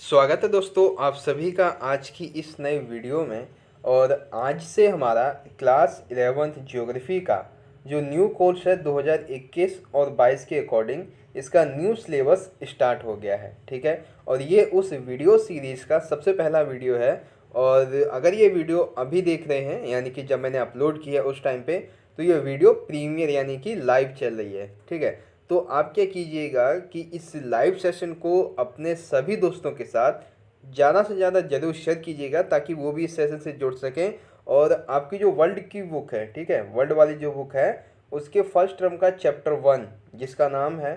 स्वागत है दोस्तों आप सभी का आज की इस नए वीडियो में। और आज से हमारा क्लास 11th ज्योग्राफी का जो न्यू कोर्स है 2021 और 22 के अकॉर्डिंग इसका न्यू सिलेबस स्टार्ट हो गया है। ठीक है, और ये उस वीडियो सीरीज़ का सबसे पहला वीडियो है। और अगर ये वीडियो अभी देख रहे हैं यानी कि जब मैंने अपलोड किया उस टाइम पे, तो ये वीडियो प्रीमियर यानी कि लाइव चल रही है। ठीक है, तो आप क्या कीजिएगा कि इस लाइव सेशन को अपने सभी दोस्तों के साथ ज़्यादा से ज़्यादा ज़रूर शेयर कीजिएगा ताकि वो भी इस सेशन से जुड़ सकें। और आपकी जो वर्ल्ड की बुक है, ठीक है, वर्ल्ड वाली जो बुक है उसके फर्स्ट टर्म का चैप्टर 1 जिसका नाम है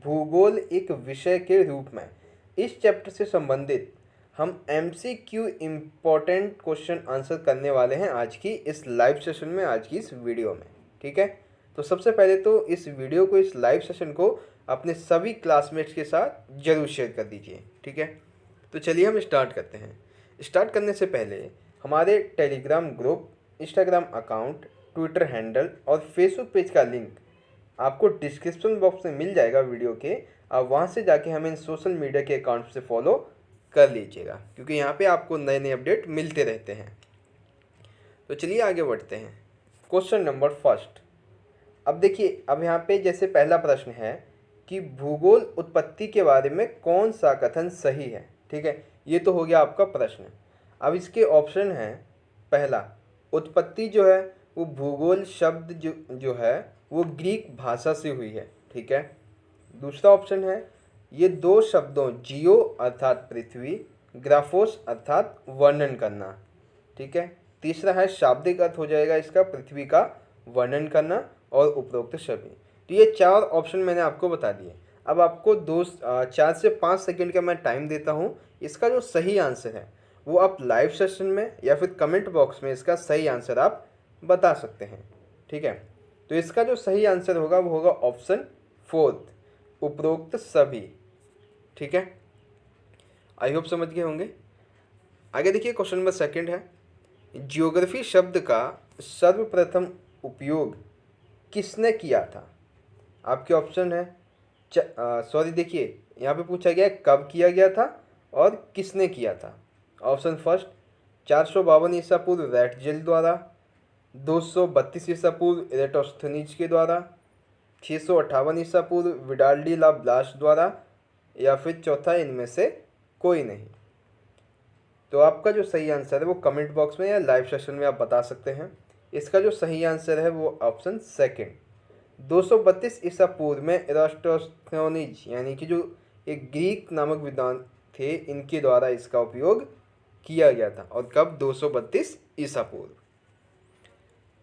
भूगोल एक विषय के रूप में, इस चैप्टर से संबंधित हम MCQ इम्पोर्टेंट क्वेश्चन आंसर करने वाले हैं आज की इस लाइव सेशन में, आज की इस वीडियो में। ठीक है, तो सबसे पहले तो इस वीडियो को, इस लाइव सेशन को अपने सभी क्लासमेट्स के साथ ज़रूर शेयर कर दीजिए। ठीक है, तो चलिए हम स्टार्ट करते हैं। स्टार्ट करने से पहले हमारे Telegram group, Instagram account, Twitter handle और फेसबुक पेज का लिंक आपको डिस्क्रिप्शन बॉक्स में मिल जाएगा वीडियो के। आप वहाँ से जाके हमें इन सोशल मीडिया के अकाउंट से फॉलो कर लीजिएगा क्योंकि यहाँ पे आपको नए नए अपडेट मिलते रहते हैं। तो चलिए आगे बढ़ते हैं। Question number first. अब देखिए, अब यहाँ पे जैसे पहला प्रश्न है कि भूगोल उत्पत्ति के बारे में कौन सा कथन सही है। ठीक है, ये तो हो गया आपका प्रश्न। अब इसके ऑप्शन हैं, पहला, उत्पत्ति जो है वो भूगोल शब्द जो है वो ग्रीक भाषा से हुई है। ठीक है, दूसरा ऑप्शन है, ये दो शब्दों जियो अर्थात पृथ्वी, ग्राफोस अर्थात वर्णन करना। ठीक है, तीसरा है, शाब्दिक अर्थ हो जाएगा इसका पृथ्वी का वर्णन करना, और उपरोक्त सभी। तो ये चार ऑप्शन मैंने आपको बता दिए। अब आपको 4 से 5 सेकंड का मैं टाइम देता हूँ। इसका जो सही आंसर है वो आप लाइव सेशन में या फिर कमेंट बॉक्स में इसका सही आंसर आप बता सकते हैं। ठीक है, तो इसका जो सही आंसर होगा वो होगा ऑप्शन 4, उपरोक्त सभी। ठीक है, आई होप समझ गए होंगे। आगे देखिए, क्वेश्चन नंबर सेकंड है, जियोग्राफी शब्द का सर्वप्रथम उपयोग किसने किया था। आपके ऑप्शन है, सॉरी देखिए यहाँ पे पूछा गया है कब किया गया था और किसने किया था। ऑप्शन फर्स्ट, 452 ईसा पूर्व रैटजेल द्वारा, 232 ईसा पूर्व एरेटोस्थनीज के द्वारा, 658 ईसा पूर्व विडाल डी ला ब्लास द्वारा, या फिर चौथा इनमें से कोई नहीं। तो आपका जो सही आंसर है वो कमेंट बॉक्स में या लाइव सेशन में आप बता सकते हैं। इसका जो सही आंसर है वो ऑप्शन सेकंड, 232 ईसा पूर्व में एरास्टोस्थेनीज यानी कि जो एक ग्रीक नामक विद्वान थे, इनके द्वारा इसका उपयोग किया गया था। और कब? 232 ईसा पूर्व।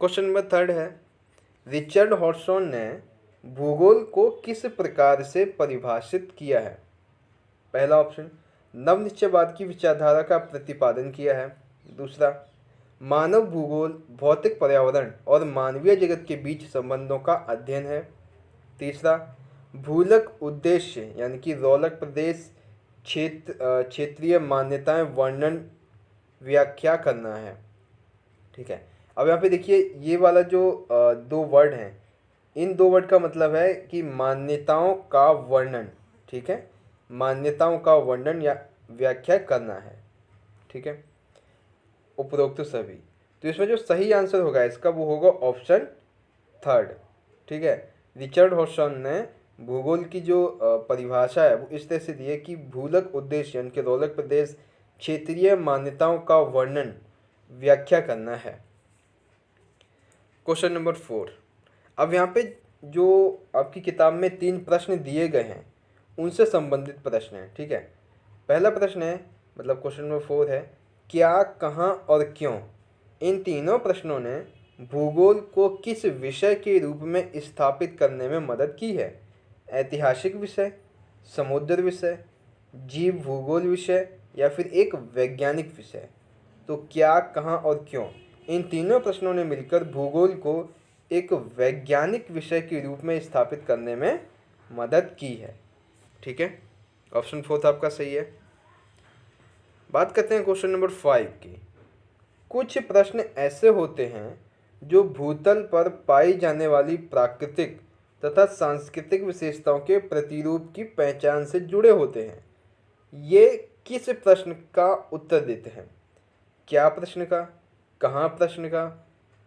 क्वेश्चन नंबर थर्ड है, रिचर्ड हॉर्सन ने भूगोल को किस प्रकार से परिभाषित किया है। पहला ऑप्शन, नवनिश्चयवाद की विचारधारा का प्रतिपादन किया है। दूसरा, मानव भूगोल भौतिक पर्यावरण और मानवीय जगत के बीच संबंधों का अध्ययन है। तीसरा, भूलक उद्देश्य यानी कि रोलक प्रदेश क्षेत्रीय मान्यताएं वर्णन व्याख्या करना है। ठीक है, अब यहाँ पे देखिए ये वाला जो दो वर्ड हैं, इन दो वर्ड का मतलब है कि मान्यताओं का वर्णन। ठीक है, मान्यताओं का वर्णन या व्याख्या करना है। ठीक है, उपरोक्त सभी। तो इसमें जो सही आंसर होगा इसका वो होगा ऑप्शन थर्ड। ठीक है, रिचर्ड हॉर्सन ने भूगोल की जो परिभाषा है वो इस तरह से दी है कि भूलक उद्देश्य यानी कि रोलक प्रदेश क्षेत्रीय मान्यताओं का वर्णन व्याख्या करना है। Question number 4। अब यहाँ पे जो आपकी किताब में 3 प्रश्न दिए गए हैं उनसे संबंधित प्रश्न है। ठीक है, पहला प्रश्न है, मतलब क्वेश्चन नंबर 4 है, क्या, कहाँ और क्यों। इन तीनों प्रश्नों ने भूगोल को किस विषय के रूप में स्थापित करने में मदद की है। ऐतिहासिक विषय, समुद्र विषय, जीव भूगोल विषय, या फिर एक वैज्ञानिक विषय। तो क्या, कहाँ और क्यों, इन तीनों प्रश्नों ने मिलकर भूगोल को एक वैज्ञानिक विषय के रूप में स्थापित करने में मदद की है। ठीक है, ऑप्शन 4 आपका सही है। बात करते हैं क्वेश्चन नंबर 5 की। कुछ प्रश्न ऐसे होते हैं जो भूतल पर पाई जाने वाली प्राकृतिक तथा सांस्कृतिक विशेषताओं के प्रतिरूप की पहचान से जुड़े होते हैं। ये किस प्रश्न का उत्तर देते हैं? क्या प्रश्न का, कहाँ प्रश्न का,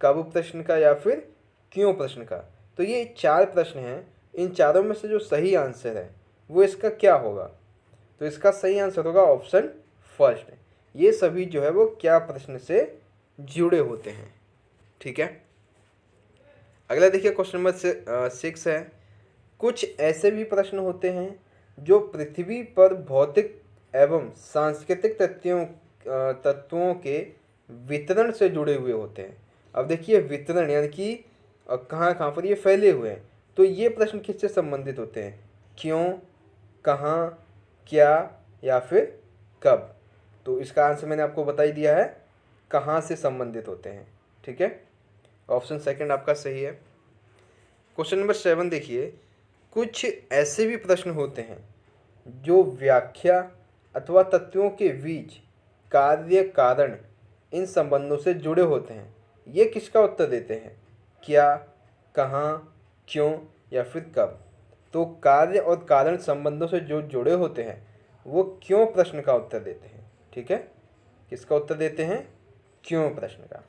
कब प्रश्न का या फिर क्यों प्रश्न का? तो ये 4 प्रश्न हैं। इन चारों में से जो सही आंसर है वो इसका क्या होगा? तो इसका सही आंसर होगा ऑप्शन फर्स्ट। ये सभी जो है वो क्या प्रश्न से जुड़े होते हैं। ठीक है, अगला देखिए क्वेश्चन नंबर 6 है। कुछ ऐसे भी प्रश्न होते हैं जो पृथ्वी पर भौतिक एवं सांस्कृतिक तत्वों के वितरण से जुड़े हुए होते हैं। अब देखिए वितरण यानी कि कहाँ कहाँ पर ये फैले हुए हैं। तो ये प्रश्न किससे संबंधित होते हैं? क्यों, कहाँ, क्या या फिर कब? तो इसका आंसर मैंने आपको बता ही दिया है, कहाँ से संबंधित होते हैं। ठीक है, ऑप्शन सेकंड आपका सही है। क्वेश्चन नंबर 7 देखिए। कुछ ऐसे भी प्रश्न होते हैं जो व्याख्या अथवा तत्वों के बीच कार्य कारण इन संबंधों से जुड़े होते हैं। ये किसका उत्तर देते हैं? क्या, कहाँ, क्यों या फिर कब? तो कार्य और कारण संबंधों से जो जुड़े होते हैं वो क्यों प्रश्न का उत्तर देते हैं। ठीक है, किसका उत्तर देते हैं? क्यों प्रश्न का।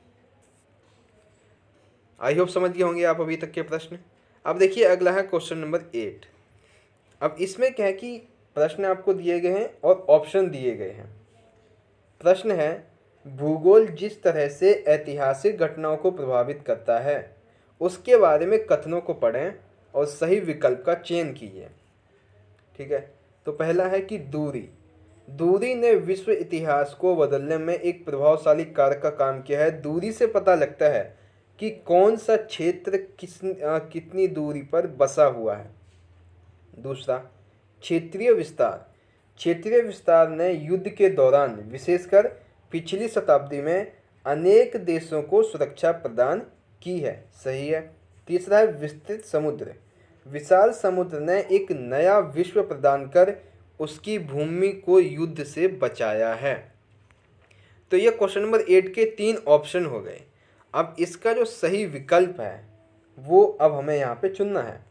आई होप समझ गए होंगे आप अभी तक के प्रश्न। अब देखिए अगला है क्वेश्चन नंबर 8। अब इसमें क्या है कि प्रश्न आपको दिए गए हैं और ऑप्शन दिए गए हैं। प्रश्न है, भूगोल जिस तरह से ऐतिहासिक घटनाओं को प्रभावित करता है उसके बारे में कथनों को पढ़ें और सही विकल्प का चयन कीजिए। ठीक है, तो पहला है कि दूरी। दूरी ने विश्व इतिहास को बदलने में एक प्रभावशाली कारक का काम किया है। दूरी से पता लगता है कि कौन सा क्षेत्र कितनी दूरी पर बसा हुआ है। दूसरा, क्षेत्रीय विस्तार। क्षेत्रीय विस्तार ने युद्ध के दौरान विशेषकर पिछली शताब्दी में अनेक देशों को सुरक्षा प्रदान की है। सही है। तीसरा है विस्तृत समुद्र। विशाल समुद्र ने एक नया विश्व प्रदान कर उसकी भूमि को युद्ध से बचाया है। तो ये क्वेश्चन नंबर 8 के 3 ऑप्शन हो गए। अब इसका जो सही विकल्प है वो अब हमें यहाँ पे चुनना है।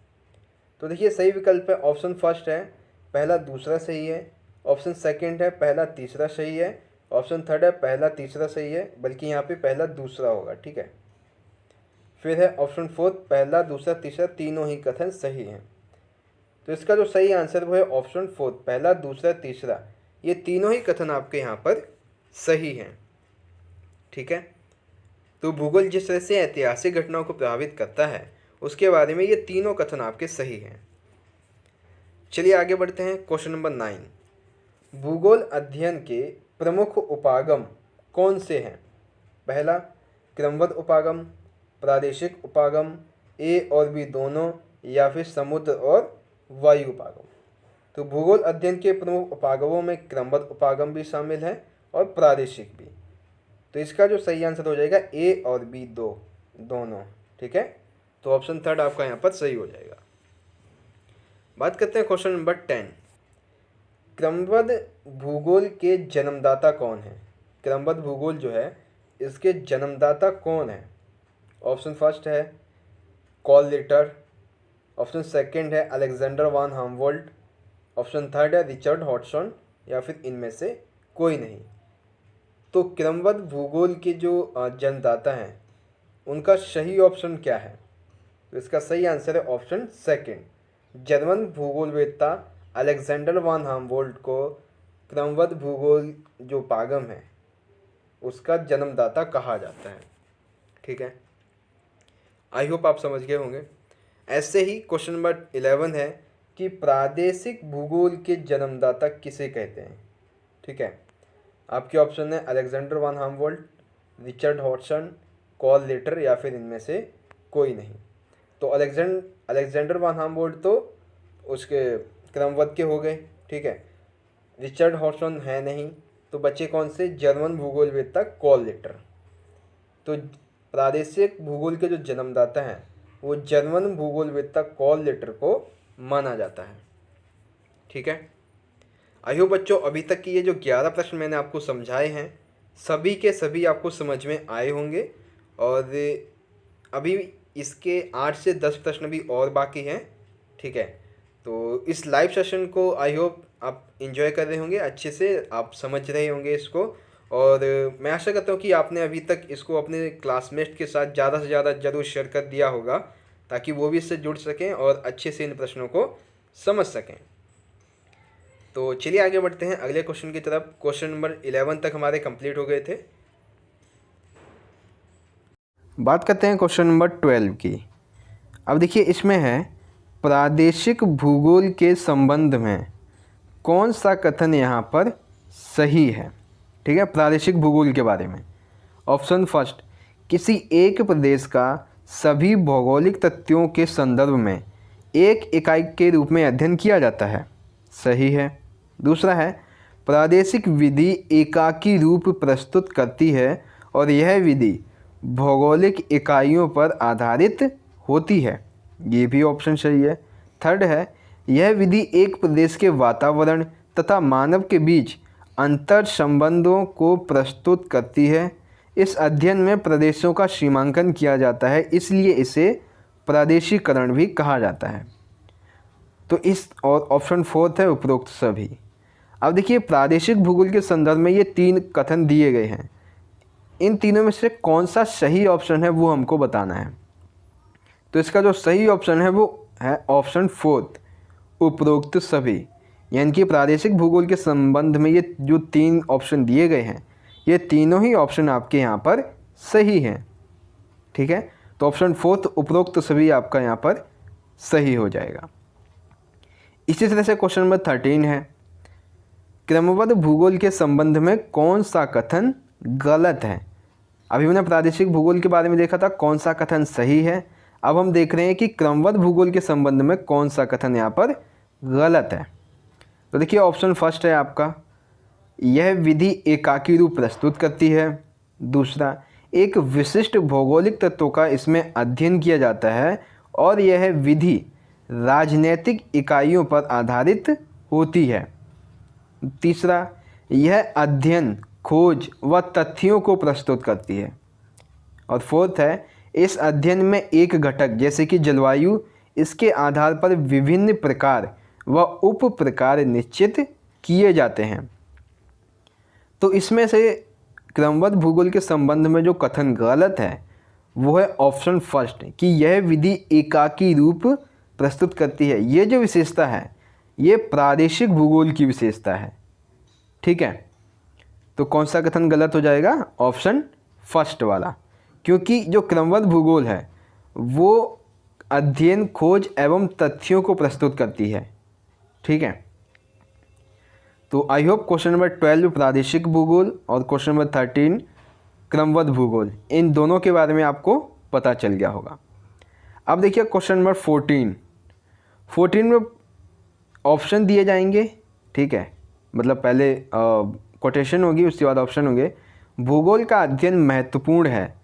तो देखिए सही विकल्प है ऑप्शन फर्स्ट है, पहला दूसरा सही है। ऑप्शन सेकंड है, पहला तीसरा सही है। ऑप्शन थर्ड है, पहला तीसरा सही है, बल्कि यहाँ पे पहला दूसरा होगा। ठीक है, फिर है ऑप्शन फोर्थ, पहला दूसरा तीसरा तीनों ही कथन सही हैं। तो इसका जो सही आंसर वो है ऑप्शन फोर्थ, पहला दूसरा तीसरा, ये तीनों ही कथन आपके यहाँ पर सही हैं। ठीक है, तो भूगोल जिस तरह से ऐतिहासिक घटनाओं को प्रभावित करता है उसके बारे में ये तीनों कथन आपके सही हैं। चलिए आगे बढ़ते हैं। क्वेश्चन नंबर 9, भूगोल अध्ययन के प्रमुख उपागम कौन से हैं? पहला क्रमबद्ध उपागम, प्रादेशिक उपागम, ए और बी दोनों, या फिर समुद्र और वायु उपागम। तो भूगोल अध्ययन के प्रमुख उपागमों में क्रमबद्ध उपागम भी शामिल है और प्रादेशिक भी। तो इसका जो सही आंसर हो जाएगा ए और बी दोनों। ठीक है, तो ऑप्शन थर्ड आपका यहाँ पर सही हो जाएगा। बात करते हैं क्वेश्चन नंबर 10, क्रमबद्ध भूगोल के जन्मदाता कौन है? क्रमबद्ध भूगोल जो है इसके जन्मदाता कौन है? ऑप्शन फर्स्ट है कॉल लिटर, ऑप्शन सेकंड है अलेक्जेंडर वान हामवोल्ट, ऑप्शन थर्ड है रिचर्ड हॉटसन, या फिर इनमें से कोई नहीं। तो क्रमबद्ध भूगोल के जो जन्मदाता हैं उनका सही ऑप्शन क्या है? तो इसका सही आंसर है ऑप्शन सेकंड, जर्मन भूगोलवेत्ता अलेक्जेंडर वान हामवोल्ट को क्रमबद्ध भूगोल जो उपागम है उसका जन्मदाता कहा जाता है। ठीक है, आई होप आप समझ गए होंगे। ऐसे ही क्वेश्चन नंबर 11 है कि प्रादेशिक भूगोल के जन्मदाता किसे कहते हैं? ठीक है, आपके ऑप्शन है अलेक्जेंडर वान हामवोल्ट, रिचर्ड हॉटसन, कॉल लेटर, या फिर इनमें से कोई नहीं। तो अलेक्जेंडर वान हामवोल्ट तो उसके क्रमबद्ध के हो गए। ठीक है, रिचर्ड हॉटसन है नहीं, तो बच्चे कौन से? जर्मन भूगोलवेत्ता कॉल लेटर। तो प्रादेशिक भूगोल के जो जन्मदाता हैं वो जर्मन भूगोलवेत्ता कॉल लेटर को माना जाता है। ठीक है, आई होप बच्चों अभी तक की ये जो 11 प्रश्न मैंने आपको समझाए हैं सभी के सभी आपको समझ में आए होंगे, और अभी इसके 8 से 10 प्रश्न भी और बाकी हैं। ठीक है, तो इस लाइव सेशन को आई होप आप एंजॉय कर रहे होंगे, अच्छे से आप समझ रहे होंगे इसको। और मैं आशा करता हूँ कि आपने अभी तक इसको अपने क्लासमेट के साथ ज़्यादा से ज़्यादा ज़रूर शेयर कर दिया होगा, ताकि वो भी इससे जुड़ सकें और अच्छे से इन प्रश्नों को समझ सकें। तो चलिए आगे बढ़ते हैं अगले क्वेश्चन की तरफ। क्वेश्चन नंबर 11 तक हमारे कंप्लीट हो गए थे। बात करते हैं क्वेश्चन नंबर 12 की। अब देखिए इसमें है, प्रादेशिक भूगोल के संबंध में कौन सा कथन यहाँ पर सही है। ठीक है, प्रादेशिक भूगोल के बारे में। ऑप्शन फर्स्ट, किसी एक प्रदेश का सभी भौगोलिक तथ्यों के संदर्भ में एक इकाई के रूप में अध्ययन किया जाता है, सही है। दूसरा है, प्रादेशिक विधि एकाकी रूप प्रस्तुत करती है और यह विधि भौगोलिक इकाइयों पर आधारित होती है, ये भी ऑप्शन सही है। थर्ड है, यह विधि एक प्रदेश के वातावरण तथा मानव के बीच अंतर संबंधों को प्रस्तुत करती है। इस अध्ययन में प्रदेशों का सीमांकन किया जाता है, इसलिए इसे प्रादेशिकरण भी कहा जाता है। तो इस और ऑप्शन फोर्थ है उपरोक्त सभी। अब देखिए प्रादेशिक भूगोल के संदर्भ में ये 3 कथन दिए गए हैं, इन तीनों में से कौन सा सही ऑप्शन है वो हमको बताना है। तो इसका जो सही ऑप्शन है वो है ऑप्शन फोर्थ, उपरोक्त सभी। यानी कि प्रादेशिक भूगोल के संबंध में ये जो 3 ऑप्शन दिए गए हैं, ये तीनों ही ऑप्शन आपके यहाँ पर सही हैं। ठीक है, तो ऑप्शन फोर्थ उपरोक्त सभी आपका यहाँ पर सही हो जाएगा। इसी तरह से क्वेश्चन नंबर 13 है, क्रमबद्ध भूगोल के संबंध में कौन सा कथन गलत है। अभी मैंने प्रादेशिक भूगोल के बारे में देखा था कौन सा कथन सही है, अब हम देख रहे हैं कि क्रमबद्ध भूगोल के संबंध में कौन सा कथन यहाँ पर गलत है। तो देखिए ऑप्शन फर्स्ट है आपका, यह विधि एकाकी रूप प्रस्तुत करती है। दूसरा, एक विशिष्ट भौगोलिक तत्वों का इसमें अध्ययन किया जाता है और यह विधि राजनीतिक इकाइयों पर आधारित होती है। तीसरा, यह अध्ययन खोज व तथ्यों को प्रस्तुत करती है। और फोर्थ है, इस अध्ययन में एक घटक जैसे कि जलवायु, इसके आधार पर विभिन्न प्रकार व उप प्रकार निश्चित किए जाते हैं। तो इसमें से क्रमबद्ध भूगोल के संबंध में जो कथन गलत है वो है ऑप्शन फर्स्ट, कि यह विधि एकाकी रूप प्रस्तुत करती है। ये जो विशेषता है ये प्रादेशिक भूगोल की विशेषता है। ठीक है, तो कौन सा कथन गलत हो जाएगा, ऑप्शन फर्स्ट वाला, क्योंकि जो क्रमबद्ध भूगोल है वो अध्ययन खोज एवं तथ्यों को प्रस्तुत करती है। ठीक है, तो आई होप क्वेश्चन नंबर 12 प्रादेशिक भूगोल और क्वेश्चन नंबर 13 क्रमबद्ध भूगोल, इन दोनों के बारे में आपको पता चल गया होगा। अब देखिए क्वेश्चन नंबर 14 में ऑप्शन दिए जाएंगे। ठीक है, मतलब पहले कोटेशन होगी उसके बाद ऑप्शन होंगे। भूगोल का अध्ययन महत्वपूर्ण है,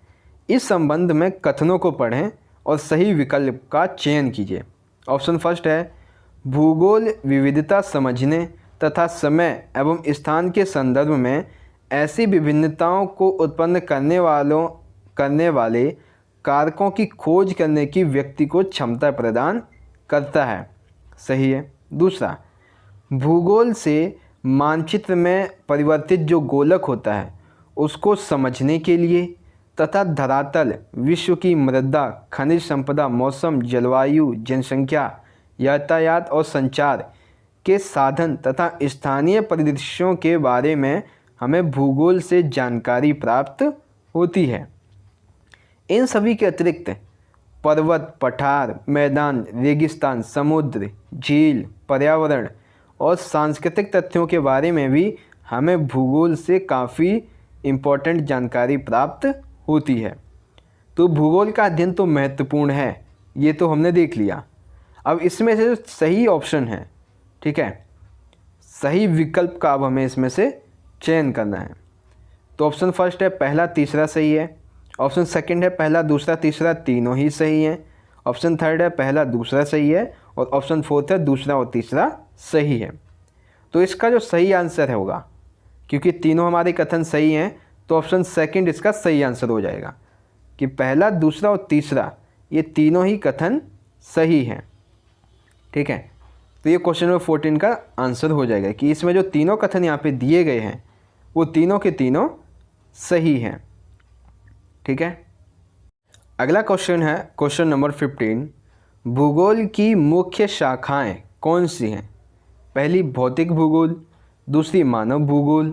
इस संबंध में कथनों को पढ़ें और सही विकल्प का चयन कीजिए। ऑप्शन फर्स्ट है, भूगोल विविधता समझने तथा समय एवं स्थान के संदर्भ में ऐसी विभिन्नताओं को उत्पन्न करने वाले कारकों की खोज करने की व्यक्ति को क्षमता प्रदान करता है, सही है। दूसरा, भूगोल से मानचित्र में परिवर्तित जो गोलक होता है उसको समझने के लिए तथा धरातल, विश्व की मृदा, खनिज संपदा, मौसम, जलवायु, जनसंख्या, यातायात और संचार के साधन तथा स्थानीय परिदृश्यों के बारे में हमें भूगोल से जानकारी प्राप्त होती है। इन सभी के अतिरिक्त पर्वत, पठार, मैदान, रेगिस्तान, समुद्र, झील, पर्यावरण और सांस्कृतिक तथ्यों के बारे में भी हमें भूगोल से काफ़ी इम्पोर्टेंट जानकारी प्राप्त होती है। तो भूगोल का अध्ययन तो महत्वपूर्ण है, ये तो हमने देख लिया। अब इसमें से जो सही ऑप्शन है, ठीक है, सही विकल्प का अब हमें इसमें से चयन करना है। तो ऑप्शन फर्स्ट है पहला तीसरा सही है, ऑप्शन सेकंड है पहला दूसरा तीसरा तीनों ही सही है, ऑप्शन थर्ड है पहला दूसरा सही है और ऑप्शन फोर्थ है दूसरा और तीसरा सही है। तो इसका जो सही आंसर होगा, क्योंकि तीनों हमारे कथन सही हैं, तो ऑप्शन सेकंड इसका सही आंसर हो जाएगा कि पहला दूसरा और तीसरा ये तीनों ही कथन सही हैं। ठीक है, तो ये क्वेश्चन नंबर 14 का आंसर हो जाएगा कि इसमें जो तीनों कथन यहाँ पे दिए गए हैं वो तीनों के तीनों सही हैं। ठीक है, अगला क्वेश्चन है क्वेश्चन नंबर 15। भूगोल की मुख्य शाखाएं कौन सी हैं? पहली भौतिक भूगोल, दूसरी मानव भूगोल,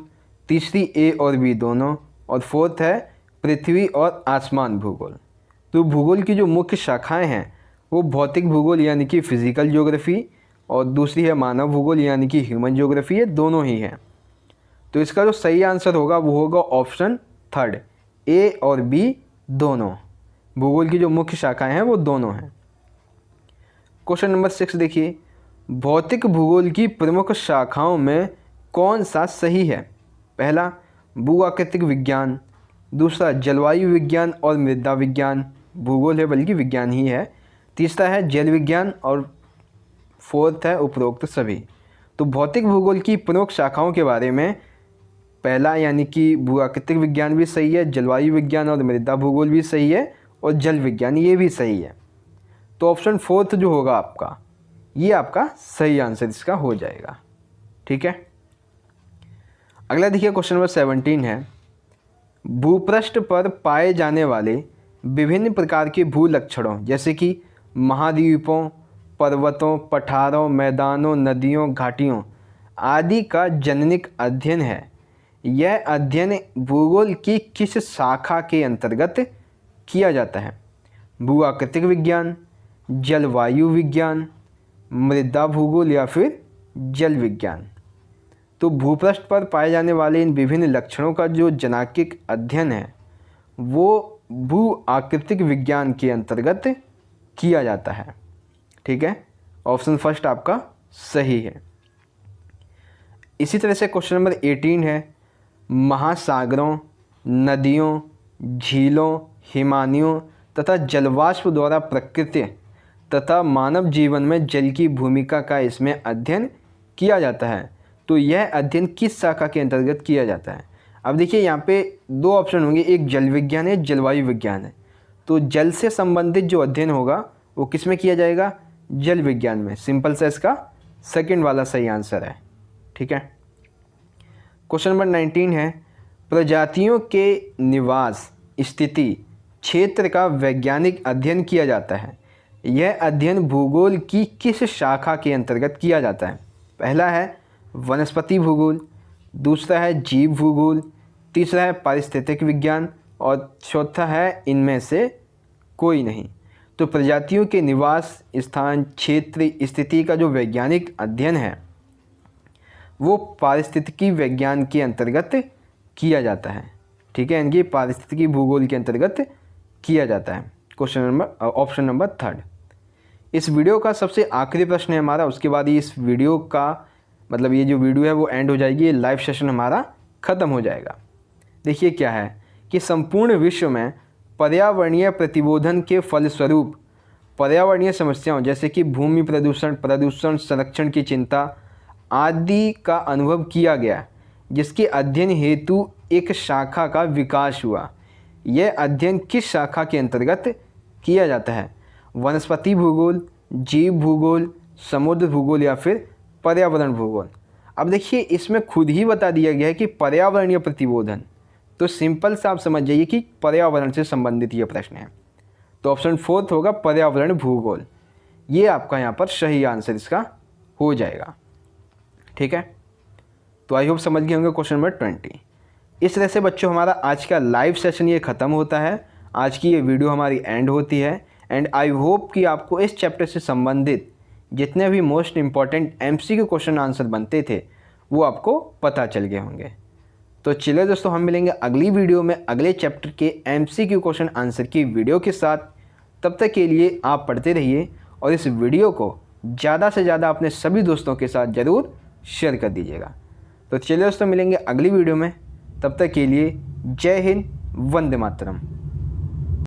तीसरी ए और बी दोनों, और फोर्थ है पृथ्वी और आसमान भूगोल। तो भूगोल की जो मुख्य शाखाएं हैं वो भौतिक भूगोल यानी कि फिजिकल ज्योग्राफी, और दूसरी है मानव भूगोल यानी कि ह्यूमन ज्योग्राफी। ये दोनों ही हैं। तो इसका जो सही आंसर होगा वो होगा ऑप्शन थर्ड, ए और बी दोनों। भूगोल की जो मुख्य शाखाएं हैं वो दोनों हैं। क्वेश्चन नंबर 6 देखिए, भौतिक भूगोल की प्रमुख शाखाओं में कौन सा सही है? पहला भूआकृतिक विज्ञान, दूसरा जलवायु विज्ञान और मृदा विज्ञान, भूगोल है बल्कि विज्ञान ही है, तीसरा है जल विज्ञान, और फोर्थ है उपरोक्त सभी। तो भौतिक भूगोल की प्रमुख शाखाओं के बारे में पहला यानी कि भूआकृतिक विज्ञान भी सही है, जलवायु विज्ञान और मृदा भूगोल भी सही है, और जल विज्ञान ये भी सही है। तो ऑप्शन फोर्थ जो होगा आपका, ये आपका सही आंसर इसका हो जाएगा। ठीक है, अगला देखिए क्वेश्चन नंबर 17 है, भूपृष्ठ पर पाए जाने वाले विभिन्न प्रकार के भू लक्षणों जैसे कि महाद्वीपों, पर्वतों, पठारों, मैदानों, नदियों, घाटियों आदि का जननिक अध्ययन है। यह अध्ययन भूगोल की किस शाखा के अंतर्गत किया जाता है? भूआकृतिक विज्ञान, जलवायु विज्ञान, मृदा भूगोल या फिर जल विज्ञान। तो भूपृष्ठ पर पाए जाने वाले इन विभिन्न लक्षणों का जो जनाकिक अध्ययन है वो भू आकृतिक विज्ञान के अंतर्गत किया जाता है। ठीक है, ऑप्शन फर्स्ट आपका सही है। इसी तरह से क्वेश्चन नंबर 18 है, महासागरों, नदियों, झीलों, हिमानियों तथा जलवाष्प द्वारा प्रकृति तथा मानव जीवन में जल की भूमिका का इसमें अध्ययन किया जाता है। तो यह अध्ययन किस शाखा के अंतर्गत किया जाता है? अब देखिए यहाँ पे दो ऑप्शन होंगे, एक जल विज्ञान है, जलवायु विज्ञान है। तो जल से संबंधित जो अध्ययन होगा वो किस में किया जाएगा? जल विज्ञान में। सिंपल सा इसका सेकंड वाला सही आंसर है। ठीक है, क्वेश्चन नंबर 19 है, प्रजातियों के निवास स्थिति क्षेत्र का वैज्ञानिक अध्ययन किया जाता है। यह अध्ययन भूगोल की किस शाखा के अंतर्गत किया जाता है? पहला है वनस्पति भूगोल, दूसरा है जीव भूगोल, तीसरा है पारिस्थितिक विज्ञान, और चौथा है इनमें से कोई नहीं। तो प्रजातियों के निवास स्थान क्षेत्र स्थिति का जो वैज्ञानिक अध्ययन है वो पारिस्थितिकी विज्ञान के अंतर्गत किया जाता है। ठीक है, इनकी पारिस्थितिकी भूगोल के अंतर्गत किया जाता है। Question number option number 3। इस वीडियो का सबसे आखिरी प्रश्न है हमारा, उसके बाद ही इस वीडियो का मतलब ये जो वीडियो है वो एंड हो जाएगी, ये लाइव सेशन हमारा ख़त्म हो जाएगा। देखिए क्या है कि संपूर्ण विश्व में पर्यावरणीय प्रतिबोधन के फलस्वरूप पर्यावरणीय समस्याओं जैसे कि भूमि प्रदूषण संरक्षण की चिंता आदि का अनुभव किया गया, जिसके अध्ययन हेतु एक शाखा का विकास हुआ। यह अध्ययन किस शाखा के अंतर्गत किया जाता है? वनस्पति भूगोल, जीव भूगोल, समुद्र भूगोल या फिर पर्यावरण भूगोल। अब देखिए इसमें खुद ही बता दिया गया है कि पर्यावरणीय प्रतिबोधन, तो सिंपल सा आप समझ जाइए कि पर्यावरण से संबंधित ये प्रश्न है। तो ऑप्शन फोर्थ होगा पर्यावरण भूगोल, ये आपका यहाँ पर सही आंसर इसका हो जाएगा। ठीक है, तो आई होप समझ गए होंगे क्वेश्चन नंबर 20। इस तरह से बच्चों हमारा आज का लाइव सेशन ये ख़त्म होता है, आज की ये वीडियो हमारी एंड होती है। एंड आई होप कि आपको इस चैप्टर से संबंधित जितने भी most important MCQ question answer बनते थे वो आपको पता चल गए होंगे। तो चलिए दोस्तों, हम मिलेंगे अगली वीडियो में अगले चैप्टर के एमसीक्यू क्वेश्चन आंसर की वीडियो के साथ। तब तक के लिए आप पढ़ते रहिए और इस वीडियो को ज़्यादा से ज़्यादा अपने सभी दोस्तों के साथ ज़रूर शेयर कर दीजिएगा। तो चलिए दोस्तों, मिलेंगे अगली वीडियो में, तब तक के लिए जय हिंद, वंदे मातरम।